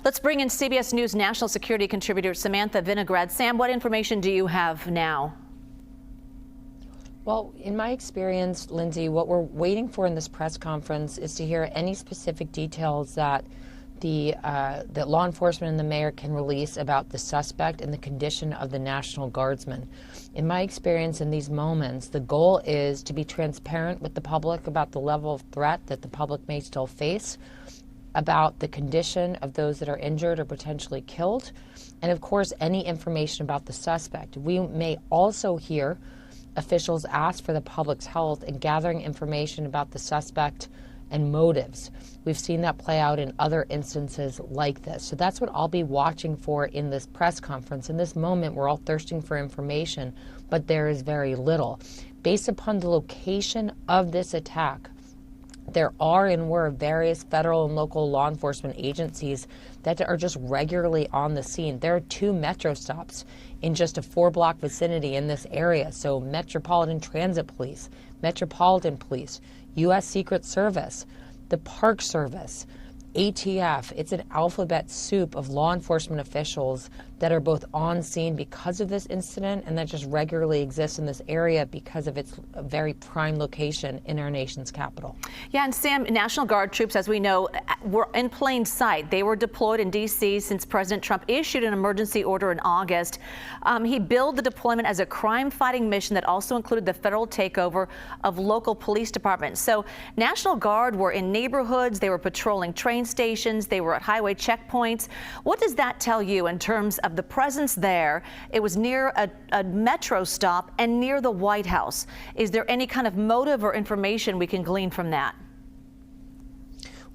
Let's bring in CBS News national security contributor Samantha Vinograd. Sam, what information do you have now? Well, in my experience, Lindsay, what we're waiting for in this press conference is to hear any specific details that that law enforcement and the mayor can release about the suspect and the condition of the National Guardsman. In my experience in these moments, the goal is to be transparent with the public about the level of threat that the public may still face, about the condition of those that are injured or potentially killed, and of course, any information about the suspect. We may also hear officials ask for the public's help in gathering information about the suspect and motives. We've seen that play out in other instances like this. So that's what I'll be watching for in this press conference. In this moment, we're all thirsting for information, but there is very little. Based upon the location of this attack, there are and were various federal and local law enforcement agencies that are just regularly on the scene. There are 2 metro stops in just a 4-block vicinity in this area. So Metropolitan Transit Police, Metropolitan Police, U.S. Secret Service, the Park Service, ATF. It's an alphabet soup of law enforcement officials that are both on scene because of this incident and that just regularly exist in this area because of its very prime location in our nation's capital. Yeah, and Sam, National Guard troops, as we know, were in plain sight. They were deployed in D.C. since President Trump issued an emergency order in August. He billed the deployment as a crime-fighting mission that also included the federal takeover of local police departments. So National Guard were in neighborhoods, they were patrolling train stations, they were at highway checkpoints. What does that tell you in terms of the presence there? It was near a metro stop and near the White House. Is there any kind of motive or information we can glean from that?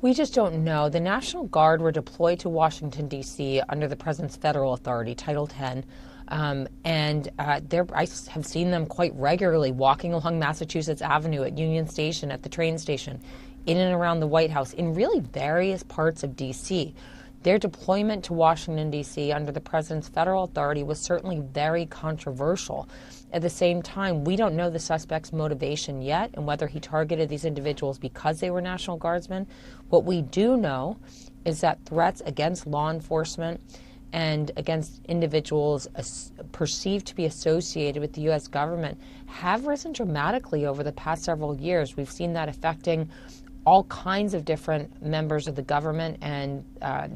We just don't know. The National Guard were deployed to Washington, D.C. under the president's federal authority, Title X. I have seen them quite regularly walking along Massachusetts Avenue at Union Station, at the train station, in and around the White House, in really various parts of D.C. Their deployment to Washington, D.C. under the president's federal authority was certainly very controversial. At the same time, we don't know the suspect's motivation yet and whether he targeted these individuals because they were National Guardsmen. What we do know is that threats against law enforcement and against individuals perceived to be associated with the U.S. government have risen dramatically over the past several years. We've seen that affecting all kinds of different members of the government and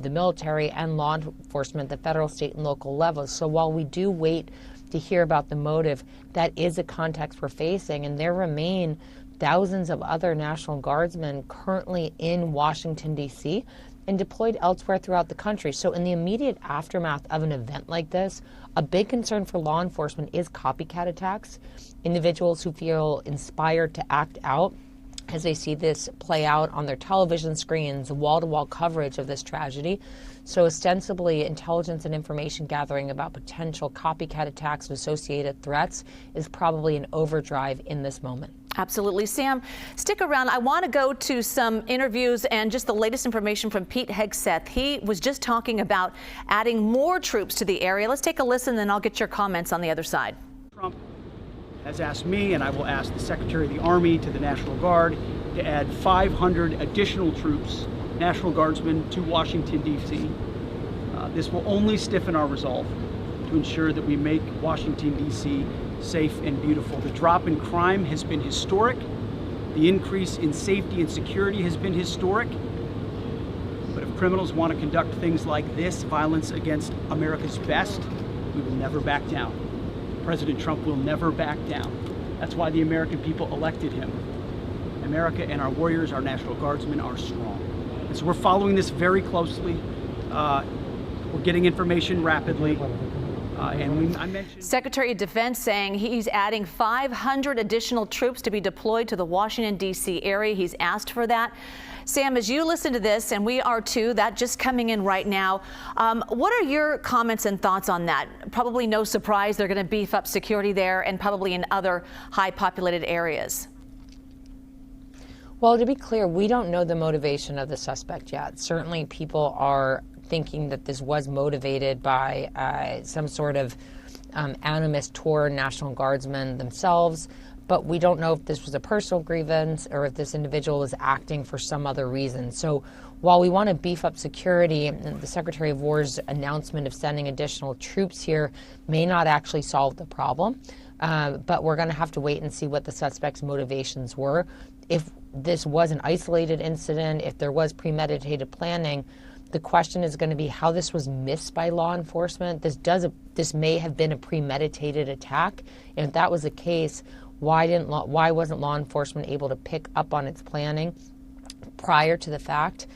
the military and law enforcement, the federal, state, and local levels. So while we do wait to hear about the motive, that is a context we're facing, and there remain thousands of other National Guardsmen currently in Washington, D.C., and deployed elsewhere throughout the country. So in the immediate aftermath of an event like this, a big concern for law enforcement is copycat attacks, individuals who feel inspired to act out as they see this play out on their television screens, wall-to-wall coverage of this tragedy. So ostensibly, intelligence and information gathering about potential copycat attacks and associated threats is probably an overdrive in this moment. Absolutely. Sam, stick around. I want to go to some interviews and just the latest information from Pete Hegseth. He was just talking about adding more troops to the area. Let's take a listen, then I'll get your comments on the other side. Trump has asked me, and I will ask the Secretary of the Army, to the National Guard to add 500 additional troops, National Guardsmen, to Washington, D.C. This will only stiffen our resolve to ensure that we make Washington, D.C. safe and beautiful. The drop in crime has been historic. The increase in safety and security has been historic. But if criminals want to conduct things like this, violence against America's best, we will never back down. President Trump will never back down. That's why the American people elected him. America and our warriors, our National Guardsmen, are strong. And so we're following this very closely. We're getting information rapidly. I mentioned Secretary of Defense saying he's adding 500 additional troops to be deployed to the Washington, D.C. area. He's asked for that. Sam, as you listen to this, and we are too, that just coming in right now, what are your comments and thoughts on that? Probably no surprise they're going to beef up security there and probably in other high-populated areas. Well, to be clear, we don't know the motivation of the suspect yet. Certainly people are thinking that this was motivated by some sort of animus toward National Guardsmen themselves. but we don't know if this was a personal grievance or if this individual was acting for some other reason. So while we want to beef up security, the Secretary of War's announcement of sending additional troops here may not actually solve the problem. But we're going to have to wait and see what the suspect's motivations were. If this was an isolated incident, if there was premeditated planning, the question is going to be how this was missed by law enforcement. This may have been a premeditated attack. And if that was the case, why wasn't law enforcement able to pick up on its planning prior to the fact?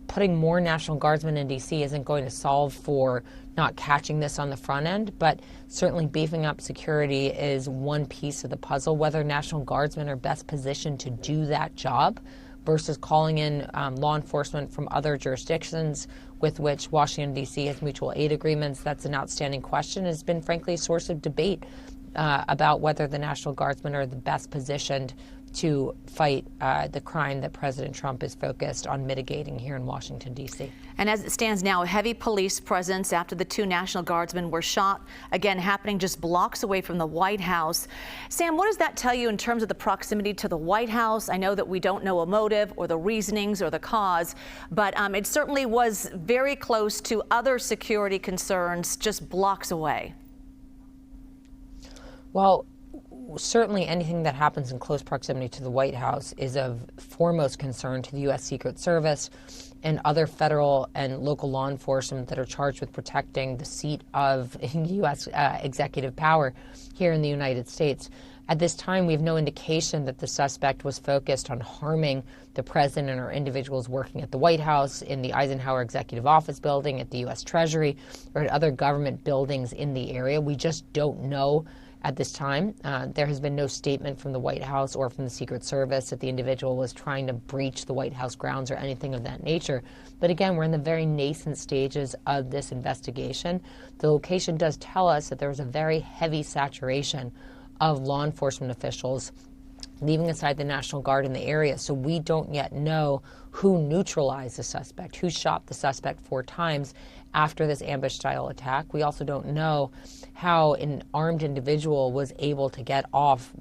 Putting more National Guardsmen in D.C. isn't going to solve for not catching this on the front end, but certainly beefing up security is one piece of the puzzle. Whether National Guardsmen are best positioned to do that job versus calling in law enforcement from other jurisdictions with which Washington, D.C. has mutual aid agreements, that's an outstanding question. It's been, frankly, a source of debate about whether the National Guardsmen are the best positioned to fight the crime that President Trump is focused on mitigating here in Washington, D.C. And as it stands now, a heavy police presence after the 2 National Guardsmen were shot, again happening just blocks away from the White House. Sam, what does that tell you in terms of the proximity to the White House? I know that we don't know a motive or the reasonings or the cause, but it certainly was very close to other security concerns just blocks away. Well, certainly anything that happens in close proximity to the White House is of foremost concern to the U.S. Secret Service and other federal and local law enforcement that are charged with protecting the seat of U.S. executive power here in the United States. At this time, we have no indication that the suspect was focused on harming the president or individuals working at the White House, in the Eisenhower Executive Office building, at the U.S. Treasury, or at other government buildings in the area. We just don't know. At this time, there has been no statement from the White House or from the Secret Service that the individual was trying to breach the White House grounds or anything of that nature. But again, we're in the very nascent stages of this investigation. The location does tell us that there was a very heavy saturation of law enforcement officials, leaving aside the National Guard in the area. So we don't yet know who neutralized the suspect, who shot the suspect 4 times after this ambush-style attack. We also don't know how an armed individual was able to get off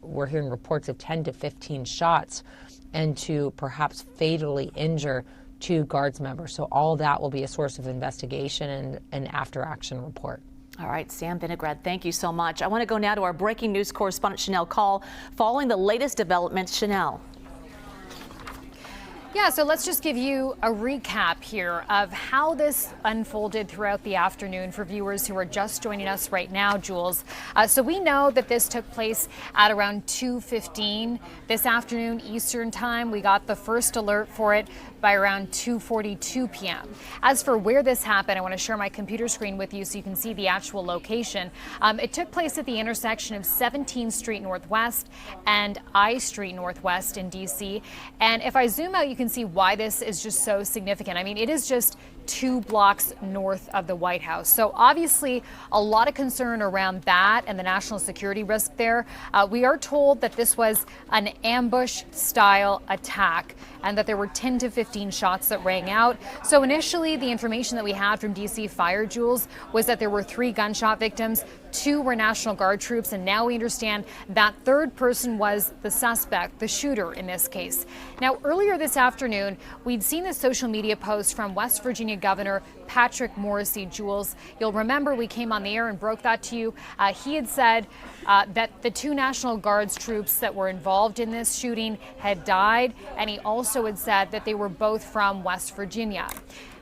we're hearing reports of 10 to 15 shots and to perhaps fatally injure 2 Guards members. So all that will be a source of investigation and an after-action report. All right, Sam Vinograd, thank you so much. I want to go now to our breaking news correspondent, Shanelle Kaul, following the latest developments. Shanelle. Yeah, so let's just give you a recap here of how this unfolded throughout the afternoon for viewers who are just joining us right now, Jules. So we know that this took place at around 2:15 this afternoon Eastern time. We got the first alert for it by around 2:42 p.m. As for where this happened, I want to share my computer screen with you so you can see the actual location. It took place at the intersection of 17th Street Northwest and I Street Northwest in D.C. And if I zoom out, you can see why this is just so significant. I mean, it is just 2 blocks north of the White House. So obviously a lot of concern around that and the national security risk there. We are told that this was an ambush style attack and that there were 10 to 15 shots that rang out. So initially the information that we had from DC Fire, Jules, was that there were 3 gunshot victims. 2 were National Guard troops, and now we understand that 3rd person was the suspect, the shooter in this case. Now, earlier this afternoon, we'd seen a social media post from West Virginia Governor Patrick Morrisey. Jules, you'll remember we came on the air and broke that to you. He had said that the 2 National Guards troops that were involved in this shooting had died, and he also had said that they were both from West Virginia.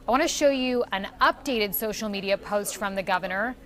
I want to show you an updated social media post from the governor.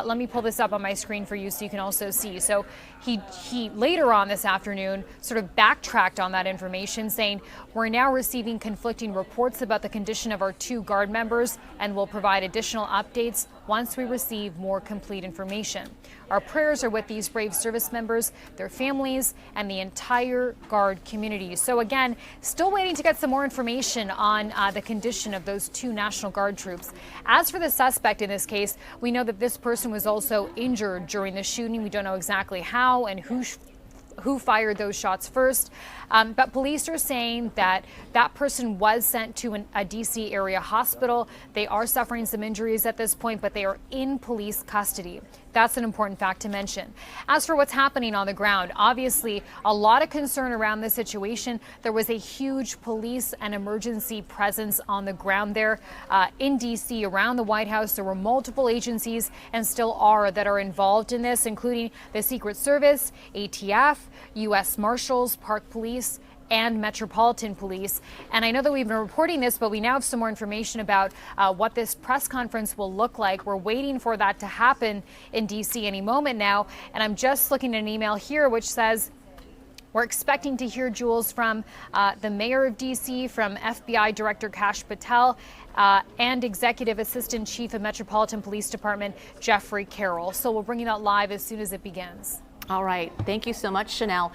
Let me pull this up on my screen for you so you can also see. So he later on this afternoon sort of backtracked on that information, saying we're now receiving conflicting reports about the condition of our 2 Guard members and will provide additional updates once we receive more complete information. Our prayers are with these brave service members, their families, and the entire Guard community. So again, still waiting to get some more information on the condition of those 2 National Guard troops. As for the suspect in this case, we know that this person was also injured during the shooting. We don't know exactly how and who fired those shots first. But police are saying that that person was sent to a D.C. area hospital. They are suffering some injuries at this point, but they are in police custody. That's an important fact to mention. As for what's happening on the ground, obviously a lot of concern around this situation. There was a huge police and emergency presence on the ground there in D.C. around the White House. There were multiple agencies and still are that are involved in this, including the Secret Service, ATF, U.S. Marshals, Park Police, and Metropolitan Police. And I know that we've been reporting this, but we now have some more information about what this press conference will look like. We're waiting for that to happen in D.C. any moment now. And I'm just looking at an email here which says, we're expecting to hear, Jules, from the mayor of D.C., from FBI Director Kash Patel, and Executive Assistant Chief of Metropolitan Police Department, Jeffrey Carroll. So we'll bring you that live as soon as it begins. All right. Thank you so much, Shanelle.